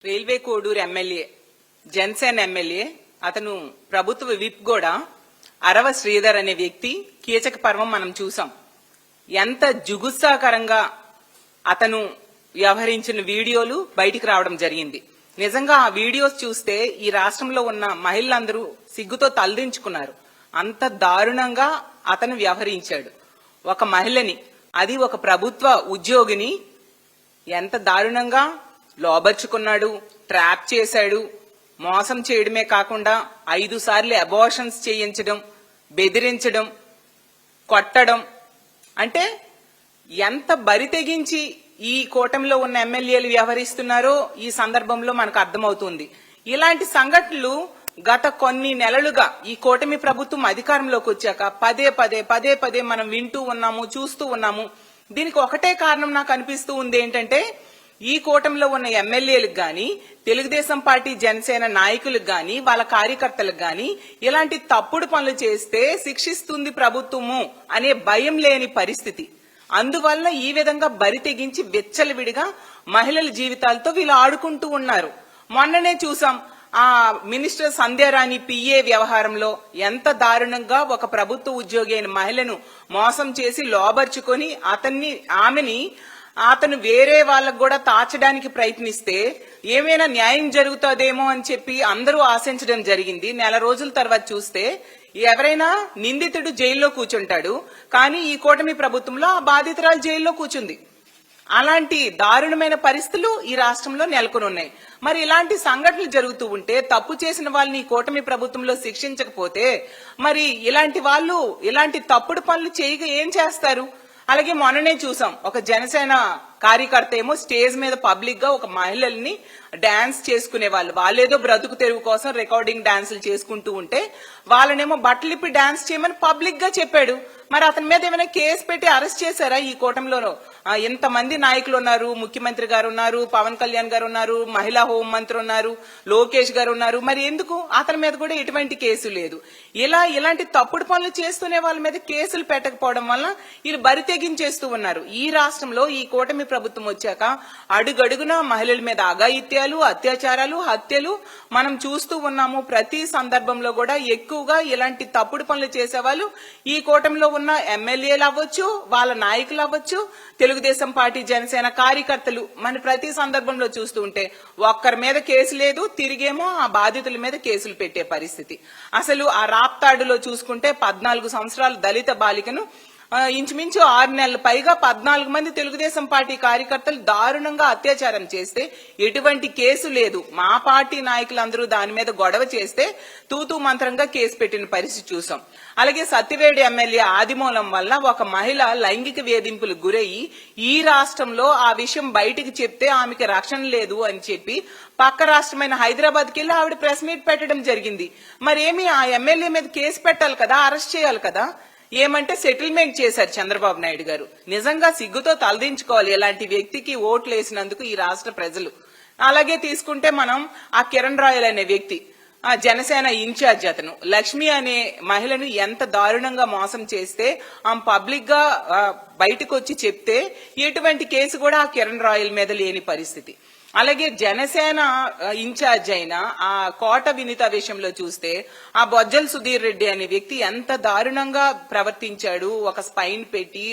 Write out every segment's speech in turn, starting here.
Railway Koduru MLA Janasena MLA అతను ప్రభుత్వ whip కూడా అరవ శ్రీధర్ అనే వ్యక్తి కీచక పర్వం మనం చూసాం. ఎంత జుగుత్సాకరంగా అతను వ్యవహరించిన వీడియోలు బయటికి రావడం జరిగింది. నిజంగా ఆ వీడియోస్ చూస్తే ఈ రాష్ట్రంలో ఉన్న మహిళలందరూ సిగ్గుతో తలదించుకున్నారు. అంత దారుణంగా అతను వ్యవహరించాడు. ఒక మహిళని, అది ఒక ప్రభుత్వ ఉద్యోగిని ఎంత దారుణంగా లోబర్చుకున్నాడు, ట్రాప్ చేశాడు. మోసం చేయడమే కాకుండా 5 సార్లు అబార్షన్స్ చేయించడం, బెదిరించడం, కొట్టడం. అంటే ఎంత బరి తెగించి ఈ కూటమిలో ఉన్న ఎమ్మెల్యేలు వ్యవహరిస్తున్నారో ఈ సందర్భంలో మనకు అర్థమవుతుంది. ఇలాంటి సంఘటనలు గత కొన్ని నెలలుగా ఈ కూటమి ప్రభుత్వం అధికారంలోకి వచ్చాక పదే పదే మనం వింటూ ఉన్నాము, చూస్తూ ఉన్నాము. దీనికి ఒకటే కారణం నాకు అనిపిస్తూ ఉంది. ఏంటంటే ఈ కూటమిలో ఉన్న ఎమ్మెల్యేలకు గాని, తెలుగుదేశం పార్టీ జనసేన నాయకులకు గాని, వాళ్ళ కార్యకర్తలకు గాని ఇలాంటి తప్పుడు పనులు చేస్తే శిక్షిస్తుంది ప్రభుత్వము అనే భయం లేని పరిస్థితి. అందువల్ల ఈ విధంగా బరి తెగించి విచ్చలవిడిగా మహిళల జీవితాలతో వీళ్ళు ఆడుకుంటూ ఉన్నారు. మొన్ననే చూసాం ఆ మినిస్టర్ సంధ్యారాణి పిఏ వ్యవహారంలో ఎంత దారుణంగా ఒక ప్రభుత్వ ఉద్యోగి అయిన మహిళను మోసం చేసి లోబర్చుకొని అతను వేరే వాళ్ళకు కూడా తాచడానికి ప్రయత్నిస్తే ఏమైనా న్యాయం జరుగుతుందేమో అని చెప్పి అందరూ ఆశించడం జరిగింది. నెల రోజుల తర్వాత చూస్తే ఎవరైనా నిందితుడు జైల్లో కూర్చుంటాడు, కానీ ఈ కూటమి ప్రభుత్వంలో ఆ బాధితురాలు జైల్లో కూర్చుంది. అలాంటి దారుణమైన పరిస్థితులు ఈ రాష్ట్రంలో నెలకొని ఉన్నాయి. మరి ఇలాంటి సంఘటనలు జరుగుతూ ఉంటే తప్పు చేసిన వాళ్ళని ఈ కూటమి ప్రభుత్వంలో శిక్షించకపోతే మరి ఇలాంటి వాళ్ళు ఇలాంటి తప్పుడు పనులు చేయక ఏం చేస్తారు? అలాగే మొన్ననే చూసాం ఒక జనసేన కార్యకర్త ఏమో స్టేజ్ మీద పబ్లిక్ గా ఒక మహిళల్ని డాన్స్ చేసుకునే వాళ్ళేదో బ్రతుకు తెరువు కోసం రికార్డింగ్ డాన్సులు చేసుకుంటూ ఉంటే వాళ్ళనేమో బట్టలిప్పి డాన్స్ చేయమని పబ్లిక్ గా చెప్పాడు. మరి అతని మీద ఏమైనా కేసు పెట్టి అరెస్ట్ చేశారా? ఈ కూటమిలో ఇంతమంది నాయకులు ఉన్నారు, ముఖ్యమంత్రి గారు ఉన్నారు, పవన్ కళ్యాణ్ గారు ఉన్నారు, మహిళా హోం మంత్రి ఉన్నారు, లోకేష్ గారు ఉన్నారు. మరి ఎందుకు అతని మీద కూడా ఎటువంటి కేసు లేదు? ఇలాంటి తప్పుడు పనులు చేస్తూనే వాళ్ళ మీద కేసులు పెట్టకపోవడం వల్ల వీళ్ళు బరి తెగించేస్తూ ఉన్నారు. ఈ రాష్ట్రంలో ఈ కూటమి ప్రభుత్వం వచ్చాక అడుగడుగున మహిళల మీద అఘాయిత్యాలు, అత్యాచారాలు, హత్యలు మనం చూస్తూ ఉన్నాము. ప్రతి సందర్భంలో కూడా ఎక్కువగా ఇలాంటి తప్పుడు పనులు చేసేవాళ్ళు ఈ కూటమిలో ఉన్న ఎమ్మెల్యేలు అవ్వచ్చు, వాళ్ళ నాయకులు అవ్వచ్చు, తెలుగుదేశం పార్టీ జనసేన కార్యకర్తలు మన ప్రతి సందర్భంలో చూస్తూ ఉంటే ఒక్కరి మీద కేసు లేదు, తిరిగేమో ఆ బాధితుల మీద కేసులు పెట్టే పరిస్థితి. అసలు ఆ రాప్తాడులో చూసుకుంటే 14 సంవత్సరాల దళిత బాలికను ఇంచుమించు 6 నెలల పైగా 14 మంది తెలుగుదేశం పార్టీ కార్యకర్తలు దారుణంగా అత్యాచారం చేస్తే ఎటువంటి కేసు లేదు. మా పార్టీ నాయకులందరూ దాని మీద గొడవ చేస్తే తూతూ మంత్రంగా కేసు పెట్టిన పరిస్థితి చూసాం. అలాగే సత్యవేడి ఎమ్మెల్యే ఆదిమూలం వల్ల ఒక మహిళ లైంగిక వేధింపులకు గురయ్యి ఈ రాష్ట్రంలో ఆ విషయం బయటికి చెప్తే ఆమెకి రక్షణ లేదు అని చెప్పి పక్క రాష్ట్రమైన హైదరాబాద్కి వెళ్లి ఆవిడ ప్రెస్ మీట్ పెట్టడం జరిగింది. మరేమి ఆ ఎమ్మెల్యే మీద కేసు పెట్టాలి కదా, అరెస్ట్ చేయాలి కదా. ఏమంటే సెటిల్మెంట్ చేశారు చంద్రబాబు నాయుడు గారు. నిజంగా సిగ్గుతో తలదించుకోవాలి ఇలాంటి వ్యక్తికి ఓట్లు వేసినందుకు ఈ రాష్ట్ర ప్రజలు. అలాగే తీసుకుంటే మనం ఆ కిరణ్ రాయల్ అనే వ్యక్తి ఆ జనసేన ఇన్ఛార్జ్, అతను లక్ష్మి అనే మహిళను ఎంత దారుణంగా మోసం చేస్తే ఆమె పబ్లిక్ గా బయటకు వచ్చి చెప్తే ఎటువంటి కేసు కూడా ఆ కిరణ్ రాయల్ మీద లేని పరిస్థితి. అలాగే జనసేన ఇన్ఛార్జ్ అయిన ఆ కోట వినిత విషయంలో చూస్తే ఆ బొజ్జల సుధీర్ రెడ్డి అనే వ్యక్తి ఎంత దారుణంగా ప్రవర్తించాడు. ఒక స్పైన్ పెట్టి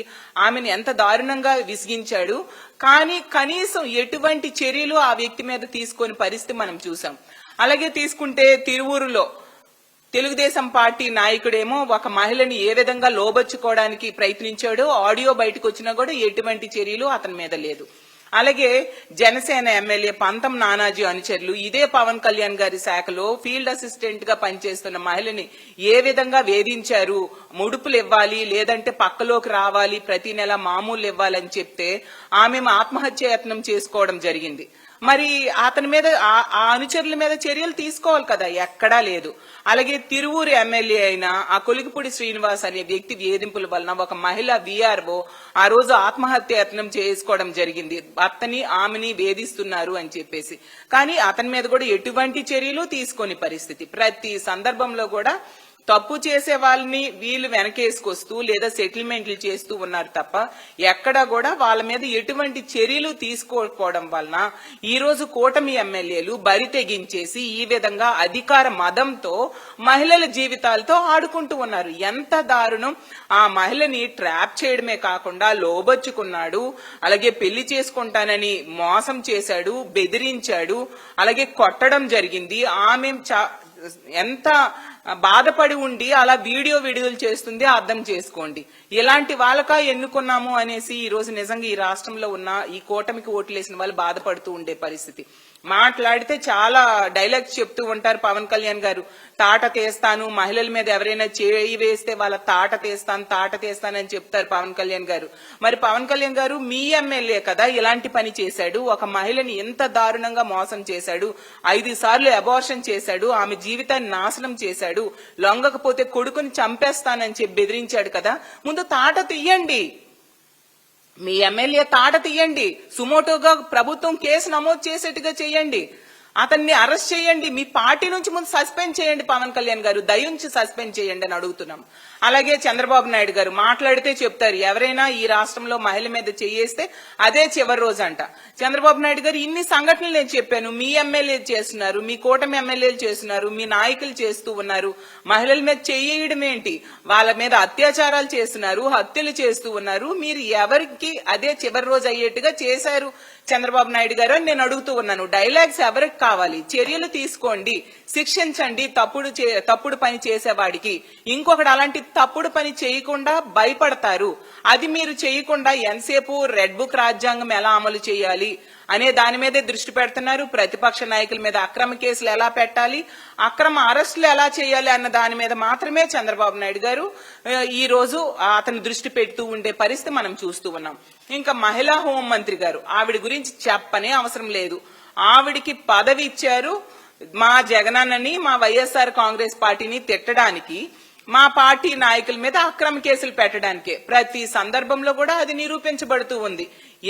ఆమెను ఎంత దారుణంగా విసిగించాడు. కానీ కనీసం ఎటువంటి చర్యలు ఆ వ్యక్తి మీద తీసుకొని పరిస్థితి మనం చూసాం. అలాగే తీసుకుంటే తిరువూరులో తెలుగుదేశం పార్టీ నాయకుడేమో ఒక మహిళని ఏ విధంగా లోబర్చుకోవడానికి ప్రయత్నించాడో ఆడియో బయటకు వచ్చినా కూడా ఎటువంటి చర్యలు అతని మీద లేదు. అలాగే జనసేన ఎమ్మెల్యే పంతం నానాజీ అనుచరులు ఇదే పవన్ కళ్యాణ్ గారి శాఖలో ఫీల్డ్ అసిస్టెంట్ గా పనిచేస్తున్న మహిళని ఏ విధంగా వేధించారు. ముడుపులు ఇవ్వాలి, లేదంటే పక్కలోకి రావాలి, ప్రతి నెల మామూలు ఇవ్వాలని చెప్తే ఆమె ఆత్మహత్య యత్నం చేసుకోవడం జరిగింది. మరి అతని మీద ఆ అనుచరుల మీద చర్యలు తీసుకోవాలి కదా, ఎక్కడా లేదు. అలాగే తిరువూరు ఎమ్మెల్యే అయిన ఆ కొలికిపూడి శ్రీనివాస్ అనే వ్యక్తి వేధింపుల వలన ఒక మహిళ విఆర్ఓ ఆ రోజు ఆత్మహత్య యత్నం చేసుకోవడం జరిగింది. భర్తని ఆమెని వేధిస్తున్నారు అని చెప్పేసి. కానీ అతని మీద కూడా ఎటువంటి చర్యలు తీసుకోని పరిస్థితి. ప్రతి సందర్భంలో కూడా తప్పు చేసే వాళ్ళని వీళ్ళు వెనకేసుకొస్తూ లేదా సెటిల్మెంట్లు చేస్తూ ఉన్నారు తప్ప ఎక్కడా కూడా వాళ్ళ మీద ఎటువంటి చర్యలు తీసుకోకపోవడం వలన ఈ రోజు కూటమి ఎమ్మెల్యేలు బరి తెగించేసి ఈ విధంగా అధికార మదంతో మహిళల జీవితాలతో ఆడుకుంటూ ఉన్నారు. ఎంత దారుణం! ఆ మహిళని ట్రాప్ చేయడమే కాకుండా లోబచ్చుకున్నాడు, అలాగే పెళ్లి చేసుకుంటానని మోసం చేశాడు, బెదిరించాడు, అలాగే కొట్టడం జరిగింది. ఆమె ఎంత బాధపడి ఉండి అలా వీడియోలు చేస్తుంది అర్థం చేసుకోండి. ఇలాంటి వాళ్ళకా ఎన్నుకున్నాము అనేసి ఈ రోజు నిజంగా ఈ రాష్ట్రంలో ఉన్న ఈ కూటమికి ఓట్లేసిన వాళ్ళు బాధపడుతూ ఉండే పరిస్థితి. మాట్లాడితే చాలా డైలాగ్స్ చెప్తూ ఉంటారు పవన్ కళ్యాణ్ గారు. తాట తీస్తాను, మహిళల మీద ఎవరైనా చేయి వేస్తే వాళ్ళ తాట తీస్తానని చెప్తారు పవన్ కళ్యాణ్ గారు. మరి పవన్ కళ్యాణ్ గారు మీ ఎమ్మెల్యే కదా ఇలాంటి పని చేశాడు, ఒక మహిళని ఎంత దారుణంగా మోసం చేశాడు, 5 సార్లు అబార్షన్ చేశాడు, ఆమె జీవితాన్ని నాశనం చేశాడు, లొంగకపోతే కొడుకుని చంపేస్తానని చెప్పి బెదిరించాడు కదా. ముందు తాట తీయండి, మీ ఎమ్మెల్యే తాట తీయండి, సుమోటోగా ప్రభుత్వం కేసు నమోదు చేసేట్టుగా చేయండి, అతన్ని అరెస్ట్ చేయండి, మీ పార్టీ నుంచి ముందు సస్పెండ్ చేయండి. పవన్ కళ్యాణ్ గారు దయించి సస్పెండ్ చేయండి అని అడుగుతున్నాం. అలాగే చంద్రబాబు నాయుడు గారు మాట్లాడితే చెప్తారు ఎవరైనా ఈ రాష్ట్రంలో మహిళ మీద చేయేస్తే అదే చివరి రోజు అంట. చంద్రబాబు నాయుడు గారు ఇన్ని సంఘటనలు నేను చెప్పాను, మీ ఎమ్మెల్యేలు చేస్తున్నారు, మీ కూటమి ఎమ్మెల్యేలు చేస్తున్నారు, మీ నాయకులు చేస్తూ ఉన్నారు. మహిళల మీద చేయడం ఏంటి, వాళ్ళ మీద అత్యాచారాలు చేస్తున్నారు, హత్యలు చేస్తూ ఉన్నారు. మీరు ఎవరికి అదే చివరి రోజు అయ్యేట్టుగా చేశారు చంద్రబాబు నాయుడు గారు అని నేను అడుగుతూ ఉన్నాను. డైలాగ్స్ ఎవరికి కావాలి? చర్యలు తీసుకోండి, శిక్షించండి తప్పుడు పని చేసేవాడికి. ఇంకొకటి అలాంటి తప్పుడు పని చేయకుండా భయపడతారు. అది మీరు చేయకుండా ఎంతసేపు రెడ్ బుక్ రాజ్యాంగం ఎలా అమలు చేయాలి అనే దాని మీదే దృష్టి పెడుతున్నారు. ప్రతిపక్ష నాయకుల మీద అక్రమ కేసులు ఎలా పెట్టాలి, అక్రమ అరెస్టులు ఎలా చేయాలి అన్న దాని మీద మాత్రమే చంద్రబాబు నాయుడు గారు ఈ రోజు అతను దృష్టి పెడుతూ ఉండే పరిస్థితి మనం చూస్తూ ఉన్నాం. ఇంకా మహిళా హోంమంత్రి గారు, ఆవిడ గురించి చెప్పనే అవసరం లేదు. ఆవిడికి పదవి ఇచ్చారు మా జగనన్నని, మా వైఎస్ఆర్ కాంగ్రెస్ పార్టీని తిట్టడానికి, మా పార్టీ నాయకుల మీద అక్రమ కేసులు పెట్టడానికే. ప్రతి సందర్భంలో కూడా అది నిరూపించబడుతూ ఉంది.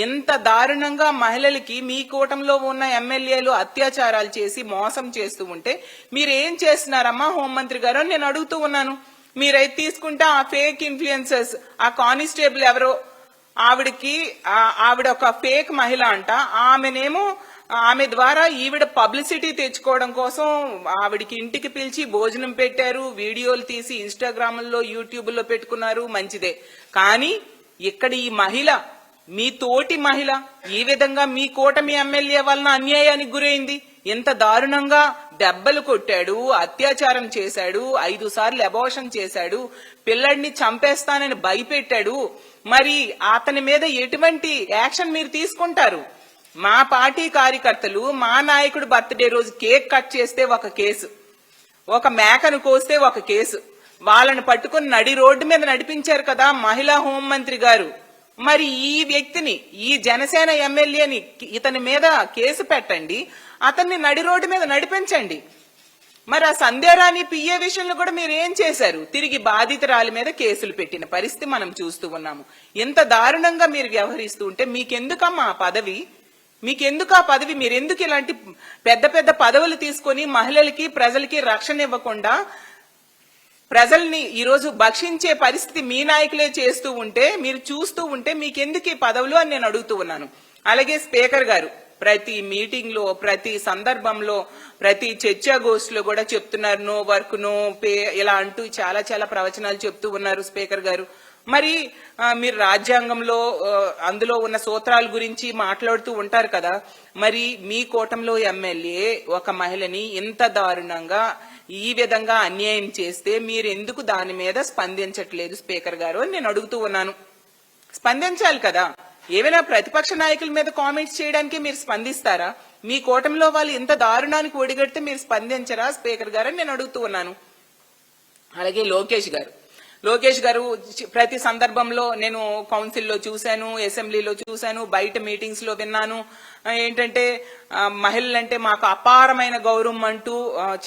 ఎంత దారుణంగా మహిళలకి మీ కూటమిలో ఉన్న ఎమ్మెల్యేలు అత్యాచారాలు చేసి మోసం చేస్తూ ఉంటే మీరేం చేస్తున్నారమ్మా హోంమంత్రి గారు అని నేను అడుగుతూ ఉన్నాను. మీరైతే తీసుకుంటే ఆ ఫేక్ ఇన్ఫ్లుయెన్సర్స్, ఆ కానిస్టేబుల్ ఎవరో ఆవిడ ఒక ఫేక్ మహిళ అంట, ఆమె ద్వారా ఈవిడ పబ్లిసిటీ తెచ్చుకోవడం కోసం ఆవిడికి ఇంటికి పిలిచి భోజనం పెట్టారు, వీడియోలు తీసి ఇన్స్టాగ్రామ్లో యూట్యూబ్లో పెట్టుకున్నారు, మంచిదే. కానీ ఇక్కడ ఈ మహిళ, మీ తోటి మహిళ ఈ విధంగా మీ కూటమి ఎమ్మెల్యే వలన అన్యాయానికి గురైంది. ఎంత దారుణంగా దెబ్బలు కొట్టాడు, అత్యాచారం చేశాడు, 5 సార్లు అబార్షన్ చేశాడు, పిల్లడిని చంపేస్తానని భయపెట్టాడు. మరి అతని మీద ఎటువంటి యాక్షన్ మీరు తీసుకుంటారు? మా పార్టీ కార్యకర్తలు మా నాయకుడు బర్త్డే రోజు కేక్ కట్ చేస్తే ఒక కేసు, ఒక మేకను కోస్తే ఒక కేసు, వాళ్ళని పట్టుకుని నడి రోడ్డు మీద నడిపించారు కదా మహిళా హోంమంత్రి గారు. మరి ఈ వ్యక్తిని, ఈ జనసేన ఎమ్మెల్యేని ఇతని మీద కేసు పెట్టండి, అతన్ని నడి రోడ్డు మీద నడిపించండి. మరి ఆ సంధ్యారాణి పిఏ విషయంలో కూడా మీరు ఏం చేశారు? తిరిగి బాధితురాలి మీద కేసులు పెట్టిన పరిస్థితి మనం చూస్తూ ఉన్నాము. ఎంత దారుణంగా మీరు వ్యవహరిస్తూ ఉంటే మీకెందుకమ్మా ఆ పదవి? మీకెందుకు ఆ పదవి? మీరెందుకు ఇలాంటి పెద్ద పెద్ద పదవులు తీసుకొని మహిళలకి, ప్రజలకి రక్షణ ఇవ్వకుండా ప్రజల్ని ఈరోజు భక్షించే పరిస్థితి మీ నాయకులే చేస్తూ ఉంటే, మీరు చూస్తూ ఉంటే మీకెందుకు ఈ పదవులు అని నేను అడుగుతూ ఉన్నాను. అలాగే స్పీకర్ గారు ప్రతి మీటింగ్ లో, ప్రతి సందర్భంలో, ప్రతి చర్చాగోష్ఠిలో కూడా చెప్తున్నారు నో వర్క్ నో పే ఇలా అంటూ చాలా చాలా ప్రవచనాలు చెప్తూ ఉన్నారు స్పీకర్ గారు. మరి మీరు రాజ్యాంగంలో అందులో ఉన్న సూత్రాల గురించి మాట్లాడుతూ ఉంటారు కదా, మరి మీ కూటమిలో ఎమ్మెల్యే ఒక మహిళని ఇంత దారుణంగా ఈ విధంగా అన్యాయం చేస్తే మీరు ఎందుకు దాని మీద స్పందించట్లేదు స్పీకర్ గారు అని నేను అడుగుతూ ఉన్నాను. స్పందించాలి కదా. ఏమైనా ప్రతిపక్ష నాయకుల మీద కామెంట్స్ చేయడానికి మీరు స్పందిస్తారా? మీ కూటమిలో వాళ్ళు ఇంత దారుణానికి ఒడిగడితే మీరు స్పందించరా స్పీకర్ గారు అని నేను అడుగుతూ ఉన్నాను. అలాగే లోకేష్ గారు ప్రతి సందర్భంలో నేను కౌన్సిల్లో చూశాను, అసెంబ్లీలో చూశాను, బయట మీటింగ్స్ లో విన్నాను. ఏంటంటే మహిళలంటే మాకు అపారమైన గౌరవం అంటూ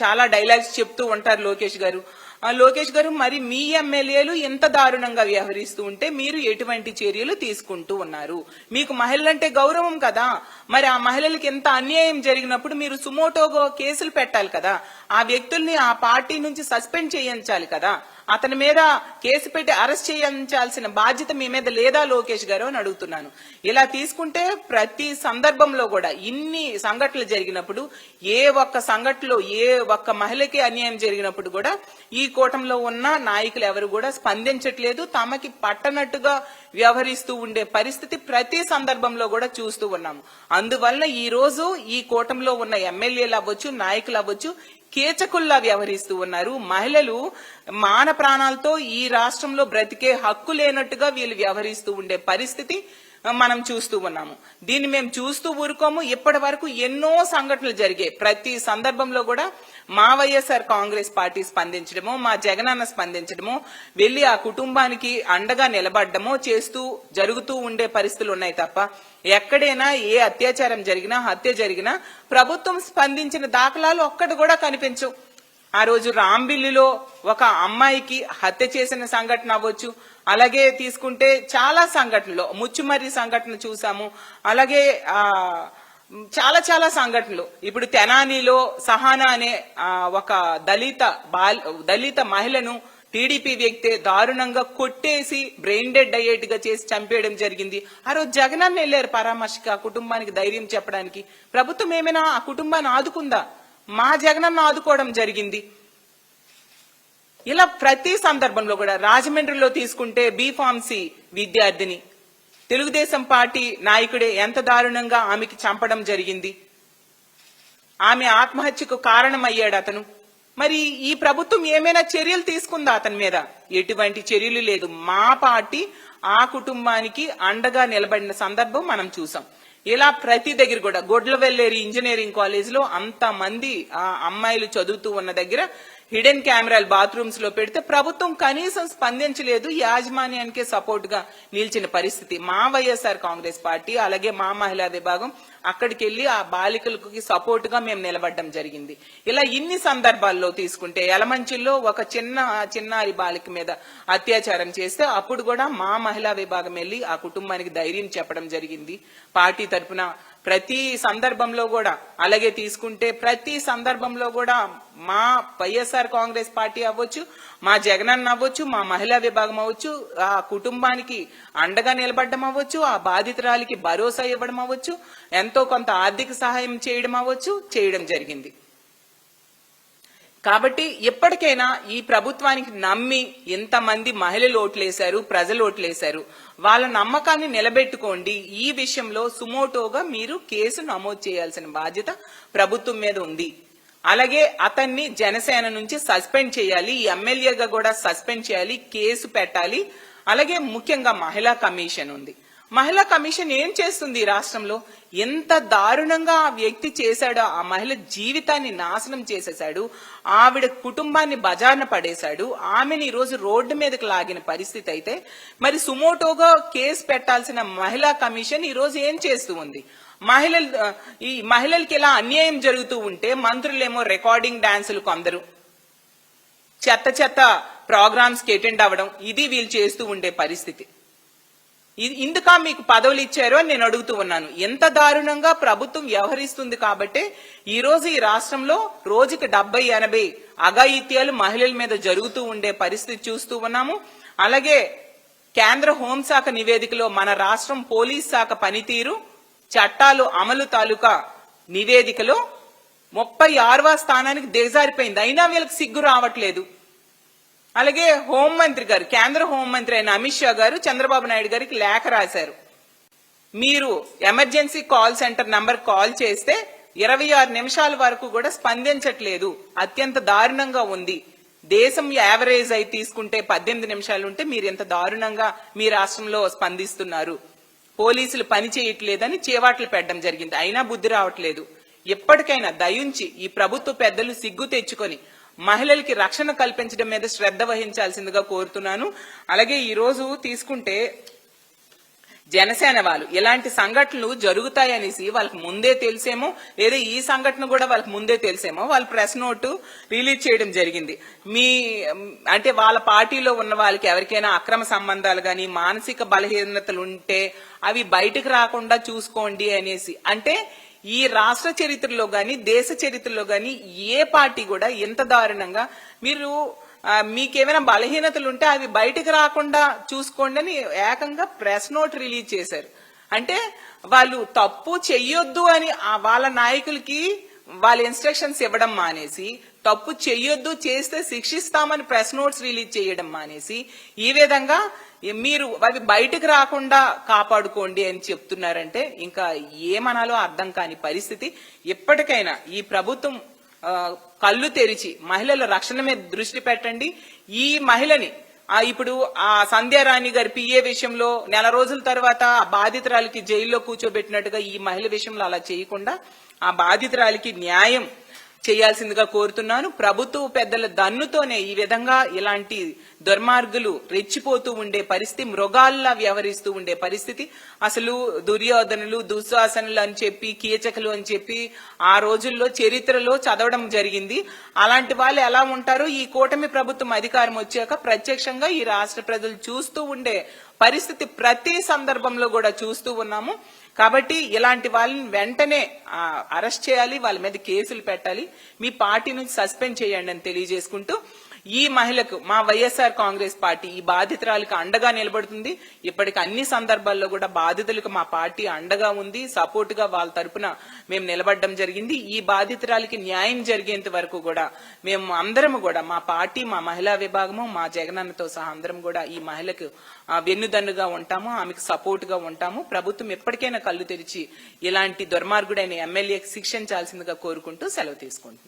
చాలా డైలాగ్స్ చెప్తూ ఉంటారు లోకేష్ గారు. లోకేష్ గారు, మరి మీ ఎమ్మెల్యేలు ఎంత దారుణంగా వ్యవహరిస్తూ ఉంటే మీరు ఎటువంటి చర్యలు తీసుకుంటూ ఉన్నారు? మీకు మహిళలంటే గౌరవం కదా, మరి ఆ మహిళలకి ఎంత అన్యాయం జరిగినప్పుడు మీరు సుమోటోగా కేసులు పెట్టాలి కదా, ఆ వ్యక్తుల్ని ఆ పార్టీ నుంచి సస్పెండ్ చేయించాలి కదా, అతని మీద కేసు పెట్టి అరెస్ట్ చేయించాల్సిన బాధ్యత మీ మీద లేదా లోకేష్ గారు అని అడుగుతున్నాను. ఇలా తీసుకుంటే ప్రతి సందర్భంలో కూడా ఇన్ని సంఘటనలు జరిగినప్పుడు, ఏ ఒక్క సంఘటనలో ఏ ఒక్క మహిళకి అన్యాయం జరిగినప్పుడు కూడా ఈ కూటమిలో ఉన్న నాయకులు ఎవరు కూడా స్పందించట్లేదు, తమకి పట్టనట్టుగా వ్యవహరిస్తూ ఉండే పరిస్థితి ప్రతి సందర్భంలో కూడా చూస్తూ ఉన్నాము. అందువల్ల ఈ రోజు ఈ కూటమిలో ఉన్న ఎమ్మెల్యేలు అవ్వచ్చు, నాయకులు అవ్వచ్చు, కీచకుల్లా వ్యవహరిస్తూ ఉన్నారు. మహిళలు మాన ప్రాణాలతో ఈ రాష్ట్రంలో బ్రతికే హక్కు లేనట్టుగా వీళ్ళు వ్యవహరిస్తూ ఉండే పరిస్థితి మనం చూస్తూ ఉన్నాము. దీన్ని మేము చూస్తూ ఊరుకోము. ఇప్పటి వరకు ఎన్నో సంఘటనలు జరిగాయి. ప్రతి సందర్భంలో కూడా మా వైఎస్ఆర్ కాంగ్రెస్ పార్టీ స్పందించడమో, మా జగనన్న స్పందించడమో, వెళ్లి ఆ కుటుంబానికి అండగా నిలబడ్డమో చేస్తూ జరుగుతూ ఉండే పరిస్థితులు ఉన్నాయి తప్ప, ఎక్కడైనా ఏ అత్యాచారం జరిగినా, హత్య జరిగినా ప్రభుత్వం స్పందించిన దాఖలాలు ఒక్కటి కూడా కనిపించవు. ఆ రోజు రాంబిల్లిలో ఒక అమ్మాయికి హత్య చేసిన సంఘటన అవ్వచ్చు, అలాగే తీసుకుంటే చాలా సంఘటనలు, ముచ్చుమర్రి సంఘటన చూసాము, అలాగే చాలా చాలా సంఘటనలు. ఇప్పుడు తెనాలిలో సహానా అనే ఒక దళిత మహిళను టీడీపీ వ్యక్తి దారుణంగా కొట్టేసి బ్రెయిన్ డెడ్ అయ్యేట్టుగా చేసి చంపేయడం జరిగింది. ఆ రోజు జగనన్న వెళ్లారు పరామర్శకి, ఆ కుటుంబానికి ధైర్యం చెప్పడానికి. ప్రభుత్వం ఏమైనా ఆ కుటుంబాన్ని ఆదుకుందా? మా జగనన్న ఆదుకోవడం జరిగింది. ఇలా ప్రతి సందర్భంలో కూడా రాజమండ్రిలో తీసుకుంటే బీఫార్మసీ విద్యార్థిని తెలుగుదేశం పార్టీ నాయకుడే ఎంత దారుణంగా ఆమెకి చంపడం జరిగింది. ఆమె ఆత్మహత్యకు కారణమయ్యాడు అతను. మరి ఈ ప్రభుత్వం ఏమైనా చర్యలు తీసుకుందా అతని మీద? ఎటువంటి చర్యలు లేదు. మా పార్టీ ఆ కుటుంబానికి అండగా నిలబడిన సందర్భం మనం చూసాం. ఇలా ప్రతి దగ్గర కూడా గొడ్లవెల్లేరి ఇంజనీరింగ్ కాలేజ్ లో అంత మంది అమ్మాయిలు చదువుతూ ఉన్న దగ్గర హిడెన్ కెమెరాలు బాత్రూమ్స్ లో పెడితే ప్రభుత్వం కనీసం స్పందించలేదు, యాజమాన్యానికే సపోర్ట్ గా నిలిచిన పరిస్థితి. మా వైఎస్ఆర్ కాంగ్రెస్ పార్టీ అలాగే మా మహిళా విభాగం అక్కడికి వెళ్లి ఆ బాలికలకు సపోర్ట్ గా మేము నిలబడడం జరిగింది. ఇలా ఇన్ని సందర్భాల్లో తీసుకుంటే యలమంచిల్లో ఒక చిన్నారి బాలిక మీద అత్యాచారం చేస్తే అప్పుడు కూడా మా మహిళా విభాగం వెళ్లి ఆ కుటుంబానికి ధైర్యం చెప్పడం జరిగింది పార్టీ తరఫున. ప్రతి సందర్భంలో కూడా అలాగే తీసుకుంటే ప్రతి సందర్భంలో కూడా మా వైఎస్ఆర్ కాంగ్రెస్ పార్టీ అవ్వచ్చు, మా జగనన్న అవ్వచ్చు, మా మహిళా విభాగం అవ్వచ్చు, ఆ కుటుంబానికి అండగా నిలబడడం అవ్వచ్చు, ఆ బాధితురాలికి భరోసా ఇవ్వడం అవ్వచ్చు, ఎంతో కొంత ఆర్థిక సహాయం చేయడం జరిగింది. కాబట్టి ఎప్పటికైనా ఈ ప్రభుత్వానికి నమ్మి ఎంతమంది మహిళలు ఓట్లేశారు, ప్రజలు ఓట్లేశారు, వాళ్ళ నమ్మకాన్ని నిలబెట్టుకోండి. ఈ విషయంలో సుమోటోగా మీరు కేసు నమోదు చేయాల్సిన బాధ్యత ప్రభుత్వం మీద ఉంది. అలాగే అతన్ని జనసేన నుంచి సస్పెండ్ చేయాలి, ఎమ్మెల్యేగా కూడా సస్పెండ్ చేయాలి, కేసు పెట్టాలి. అలాగే ముఖ్యంగా మహిళా కమిషన్ ఉంది. మహిళా కమిషన్ ఏం చేస్తుంది ఈ రాష్ట్రంలో? ఎంత దారుణంగా ఆ వ్యక్తి చేశాడో, ఆ మహిళ జీవితాన్ని నాశనం చేసేశాడు, ఆవిడ కుటుంబాన్ని బజార్న పడేశాడు, ఆమెను ఈ రోజు రోడ్డు మీదకి లాగిన పరిస్థితి అయితే మరి సుమోటోగా కేసు పెట్టాల్సిన మహిళా కమిషన్ ఈ రోజు ఏం చేస్తూ ఉంది? ఈ మహిళలకి ఇలా అన్యాయం జరుగుతూ ఉంటే మంత్రులేమో రికార్డింగ్ డాన్సులు, కొందరు చెత్త ప్రోగ్రామ్స్ కి అటెండ్ అవ్వడం, ఇది వీళ్ళు చేస్తూ ఉండే పరిస్థితి. ఇందుక మీకు పదవులు ఇచ్చారు అని నేను అడుగుతూ ఉన్నాను. ఎంత దారుణంగా ప్రభుత్వం వ్యవహరిస్తుంది కాబట్టి ఈ రోజు ఈ రాష్ట్రంలో రోజుకి 70-80 అఘాయిత్యాలు మహిళల మీద జరుగుతూ ఉండే పరిస్థితి చూస్తూ ఉన్నాము. అలాగే కేంద్ర హోంశాఖ నివేదికలో మన రాష్ట్రం పోలీస్ శాఖ పనితీరు, చట్టాలు అమలు తాలూకా నివేదికలో 36వ స్థానానికి దిగజారిపోయింది. అయినా వీళ్ళకి సిగ్గు రావట్లేదు. అలాగే హోంమంత్రి గారు, కేంద్ర హోంమంత్రి అయిన అమిత్ షా గారు చంద్రబాబు నాయుడు గారికి లేఖ రాశారు. మీరు emergency call centre number call చేస్తే 26 నిమిషాల వరకు కూడా స్పందించట్లేదు, అత్యంత దారుణంగా ఉంది. దేశం యావరేజ్ అయి తీసుకుంటే 18 నిమిషాలు ఉంటే మీరు ఎంత దారుణంగా మీ రాష్ట్రంలో స్పందిస్తున్నారు, పోలీసులు పని చేయట్లేదని చేవాట్లు పెట్టడం జరిగింది. అయినా బుద్ధి రావట్లేదు. ఎప్పటికైనా దయుంచి ఈ ప్రభుత్వ పెద్దలు సిగ్గు తెచ్చుకొని మహిళలకి రక్షణ కల్పించడం మీద శ్రద్ధ వహించాల్సిందిగా కోరుతున్నాను. అలాగే ఈ రోజు తీసుకుంటే జనసేన వాళ్ళు ఇలాంటి సంఘటనలు జరుగుతాయనేసి వాళ్ళకి ముందే తెలిసేమో, లేదా ఈ సంఘటన కూడా వాళ్ళకి ముందే తెలిసేమో వాళ్ళు ప్రెస్ నోటు రిలీజ్ చేయడం జరిగింది. అంటే వాళ్ళ పార్టీలో ఉన్న వాళ్ళకి ఎవరికైనా అక్రమ సంబంధాలు గాని మానసిక బలహీనతలు ఉంటే అవి బయటకు రాకుండా చూసుకోండి అనేసి. అంటే ఈ రాష్ట్ర చరిత్రలో గాని దేశ చరిత్రలో గాని ఏ పార్టీ కూడా ఇంత దారుణంగా మీకేమైనా బలహీనతలు ఉంటే అవి బయటకు రాకుండా చూసుకోండి అని ఏకంగా ప్రెస్ నోట్ రిలీజ్ చేశారు. అంటే వాళ్ళు తప్పు చెయ్యొద్దు అని వాళ్ళ నాయకులకి వాళ్ళ ఇన్స్ట్రక్షన్స్ ఇవ్వడం మానేసి, తప్పు చెయ్యొద్దు చేస్తే శిక్షిస్తామని ప్రెస్ నోట్స్ రిలీజ్ చేయడం మానేసి ఈ విధంగా మీరు అవి బయటకు రాకుండా కాపాడుకోండి అని చెప్తున్నారంటే ఇంకా ఏమనాలో అర్థం కాని పరిస్థితి. ఇప్పటికైనా ఈ ప్రభుత్వం కళ్ళు తెరిచి మహిళల రక్షణ మీద దృష్టి పెట్టండి. ఈ మహిళని ఇప్పుడు ఆ సంధ్యారాణి గారి పిఏ విషయంలో నెల రోజుల తర్వాత ఆ బాధితురాలికి జైల్లో కూర్చోబెట్టినట్టుగా ఈ మహిళ విషయంలో అలా చేయకుండా ఆ బాధితురాలికి న్యాయం చేయాల్సిందిగా కోరుతున్నాను. ప్రభుత్వ పెద్దల దన్నుతోనే ఈ విధంగా ఇలాంటి దుర్మార్గులు రెచ్చిపోతూ ఉండే పరిస్థితి, మృగాల్లా వ్యవహరిస్తూ ఉండే పరిస్థితి. అసలు దుర్యోధనులు దుశ్శాసనులు అని చెప్పి కీచకులు అని చెప్పి ఆ రోజుల్లో చరిత్రలో చదవడం జరిగింది. అలాంటి వాళ్ళు ఎలా ఉంటారో ఈ కూటమి ప్రభుత్వం అధికారం వచ్చాక ప్రత్యక్షంగా ఈ రాష్ట్ర ప్రజలు చూస్తూ ఉండే పరిస్థితి ప్రతి సందర్భంలో కూడా చూస్తూ ఉన్నాము. కాబట్టి ఇలాంటి వాళ్ళని వెంటనే అరెస్ట్ చేయాలి, వాళ్ళ మీద కేసులు పెట్టాలి, మీ పార్టీ నుంచి సస్పెండ్ చేయండి అని తెలియజేసుకుంటూ ఈ మహిళకు మా వైఎస్ఆర్ కాంగ్రెస్ పార్టీ ఈ బాధితురాలకు అండగా నిలబడుతుంది. ఇప్పటికి అన్ని సందర్భాల్లో కూడా బాధితులకు మా పార్టీ అండగా ఉంది, సపోర్ట్ గా వాళ్ళ తరపున మేము నిలబడడం జరిగింది. ఈ బాధితురాలకి న్యాయం జరిగేంత వరకు కూడా మేము అందరం కూడా మా పార్టీ, మా మహిళా విభాగము, మా జగనన్నతో సహా అందరం కూడా ఈ మహిళకు వెన్నుదన్నుగా ఉంటాము, ఆమెకు సపోర్ట్ గా ఉంటాము. ప్రభుత్వం ఎప్పటికైనా కళ్ళు తెరిచి ఇలాంటి దుర్మార్గుడైన ఎమ్మెల్యేకి శిక్షించాల్సిందిగా కోరుకుంటూ సెలవు తీసుకుంటున్నాం.